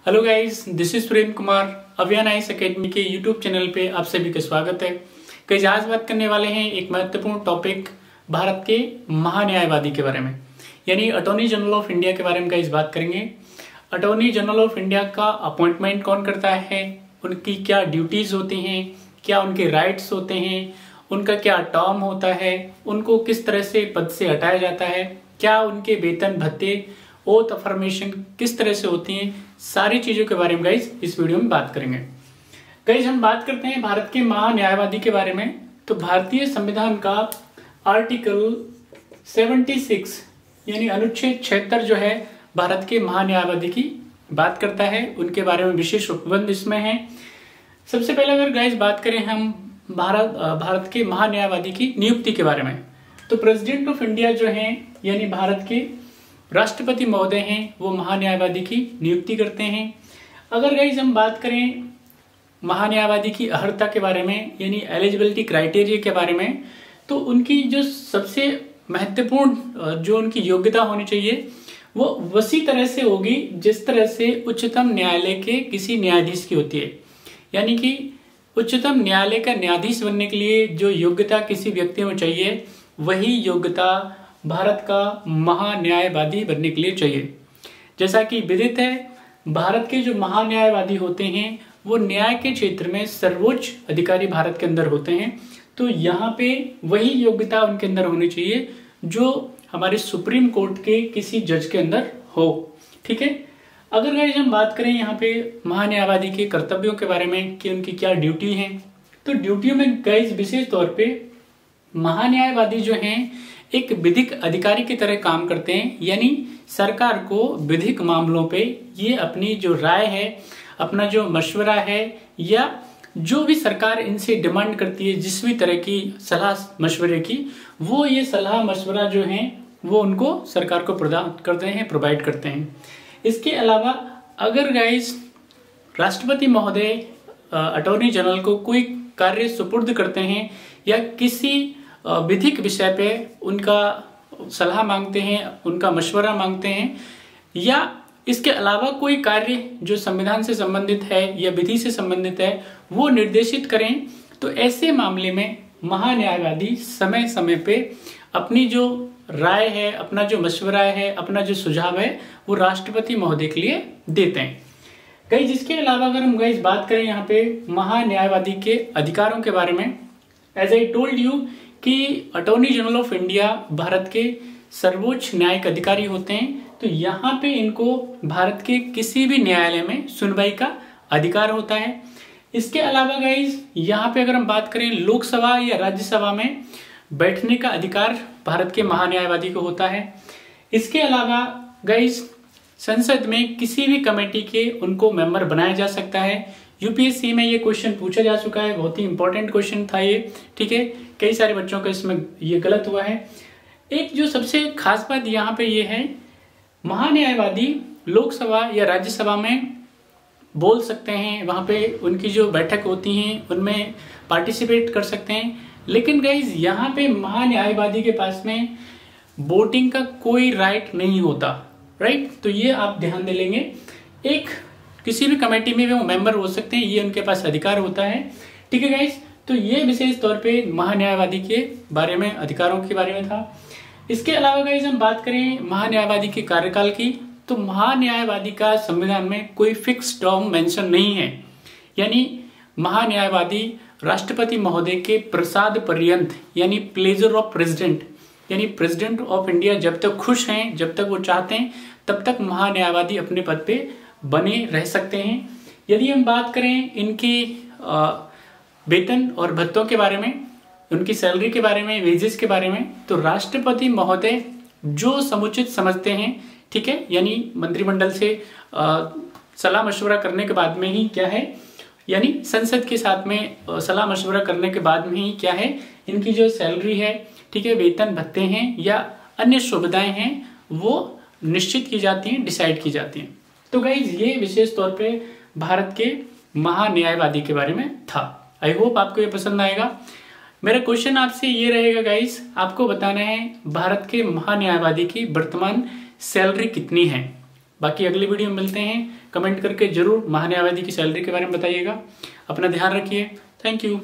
Hello guys, this is Surendra Kumar. अभियान IAS academy के YouTube channel पे आप सभी का स्वागत है। गाइस, आज बात करने वाले हैं एक महत्वपूर्ण टॉपिक भारत के महान्यायवादी के बारे में, यानी अटॉर्नी जनरल ऑफ इंडिया के बारे में गाइस बात करेंगे। अटॉर्नी जनरल ऑफ इंडिया का अपॉइंटमेंट कौन करता है, उनकी क्या ड्यूटीज होती हैं, क्या उनके राइट्स होते हैं, उनका क्या टर्म होता है, उनको किस तरह से पद से हटाया जाता है, क्या उनके वेतन भत्ते ओथ अफर्मेशन किस तरह से होती हैं, सारी चीजों के बारे में गाइज इस वीडियो में बात करेंगे। गाइज हम बात करते हैं भारत के महान्यायवादी के बारे में। तो भारतीय संविधान का आर्टिकल 76 यानी अनुच्छेद 76 जो है भारत के महान्यायवादी की बात करता है, उनके बारे में विशेष उपबंध इसमें है। सबसे पहले अगर गाइज बात करें हम भारत के महान्यायवादी की नियुक्ति के बारे में, तो प्रेसिडेंट ऑफ इंडिया जो है यानी भारत के राष्ट्रपति महोदय हैं, वो महान्यायवादी की नियुक्ति करते हैं। अगर गाइज हम बात करें महान्यायवादी की अर्हता के बारे में यानी एलिजिबिलिटी क्राइटेरिया के बारे में, तो उनकी जो सबसे महत्वपूर्ण जो उनकी योग्यता होनी चाहिए वो उसी तरह से होगी जिस तरह से उच्चतम न्यायालय के किसी न्यायाधीश की होती है। यानी कि उच्चतम न्यायालय का न्यायाधीश बनने के लिए जो योग्यता किसी व्यक्ति में चाहिए, वही योग्यता भारत का महान्यायवादी बनने के लिए चाहिए। जैसा कि विदित है, भारत के जो महान्यायवादी होते हैं वो न्याय के क्षेत्र में सर्वोच्च अधिकारी भारत के अंदर होते हैं। तो यहाँ पे वही योग्यता उनके अंदर होनी चाहिए जो हमारे सुप्रीम कोर्ट के किसी जज के अंदर हो। ठीक है। अगर गाइस हम बात करें यहाँ पे महान्यायवादी के कर्तव्यों के बारे में कि उनकी क्या ड्यूटी है, तो ड्यूटियों में गाइस विशेष तौर पे महान्यायवादी जो हैं एक विधिक अधिकारी की तरह काम करते हैं। यानी सरकार को विधिक मामलों पे ये अपनी जो राय है, अपना जो मशवरा है, या जो भी सरकार इनसे डिमांड करती है जिस भी तरह की सलाह मशवरे की, वो ये सलाह मशवरा जो है वो उनको सरकार को प्रदान करते हैं, प्रोवाइड करते हैं। इसके अलावा अगर गाइस राष्ट्रपति महोदय अटॉर्नी जनरल को कोई कार्य सुपुर्द करते हैं या किसी विधिक विषय पे उनका सलाह मांगते हैं, उनका मशवरा मांगते हैं, या इसके अलावा कोई कार्य जो संविधान से संबंधित है या विधि से संबंधित है वो निर्देशित करें, तो ऐसे मामले में महान्यायवादी समय समय पे अपनी जो राय है, अपना जो मशवरा है, अपना जो सुझाव है वो राष्ट्रपति महोदय के लिए देते हैं। गाइस जिसके अलावा अगर हम गाइस बात करें यहाँ पे महान्यायवादी के अधिकारों के बारे में, एज आई टोल्ड यू कि attorney general of India Bharat के सर्वोच्च न्यायिक अधिकारी होते हैं। तो यहाँ पे इनको भारत के किसी भी न्यायालय में सुनवाई का अधिकार होता है। इसके अलावा गाइज यहाँ पे अगर हम बात करें लोकसभा या राज्यसभा में बैठने का अधिकार भारत के महान्यायवादी को होता है। इसके अलावा गाइज संसद में किसी भी कमेटी के उनको मेंबर बनाया जा सकता है। यूपीएससी में ये क्वेश्चन पूछा जा चुका है, बहुत ही इंपॉर्टेंट क्वेश्चन था ये। ठीक है, कई सारे बच्चों का इसमें ये गलत हुआ है। एक जो सबसे खास बात यहाँ पे ये है, महान्यायवादी लोकसभा या राज्यसभा में बोल सकते हैं, वहां पे उनकी जो बैठक होती हैं उनमें पार्टिसिपेट कर सकते हैं। लेकिन गाइज यहाँ पे महान्यायवादी के पास में वोटिंग का कोई राइट नहीं होता, राइट। तो ये आप ध्यान दे लेंगे। एक किसी भी कमेटी में वो मेंबर हो सकते हैं, ये उनके पास अधिकार होता है। ठीक है गाइज, तो ये विशेष तौर पे महान्यायवादी के बारे में, अधिकारों के बारे में था। इसके अलावा गाइज हम बात करें महान्यायवादी के कार्यकाल की, तो महान्यायवादी का संविधान में कोई फिक्स टर्म मेंशन नहीं है। यानी महान्यायवादी राष्ट्रपति महोदय के प्रसाद पर्यंत यानी प्लेजर ऑफ प्रेसिडेंट, यानी प्रेसिडेंट ऑफ इंडिया जब तक खुश हैं, जब तक वो चाहते हैं, तब तक महान्यायवादी अपने पद पे बने रह सकते हैं। यदि हम बात करें इनके वेतन और भत्तों के बारे में, उनकी सैलरी के बारे में, वेजेस के बारे में, तो राष्ट्रपति महोदय जो समुचित समझते हैं, ठीक है, यानी मंत्रिमंडल से सलाह मशवरा करने के बाद में ही क्या है, यानी संसद के साथ में सलाह मशवरा करने के बाद में ही क्या है, इनकी जो सैलरी है, ठीक है, वेतन भत्ते हैं या अन्य सुविधाएं हैं, वो निश्चित की जाती हैं, डिसाइड की जाती हैं। तो गाइज ये विशेष तौर पे भारत के महान्यायवादी के बारे में था। आई होप आपको ये पसंद आएगा। मेरा क्वेश्चन आपसे ये रहेगा गाइस, आपको बताना है भारत के महान्यायवादी की वर्तमान सैलरी कितनी है। बाकी अगली वीडियो में मिलते हैं। कमेंट करके जरूर महान्यायवादी की सैलरी के बारे में बताइएगा। अपना ध्यान रखिए। Thank you.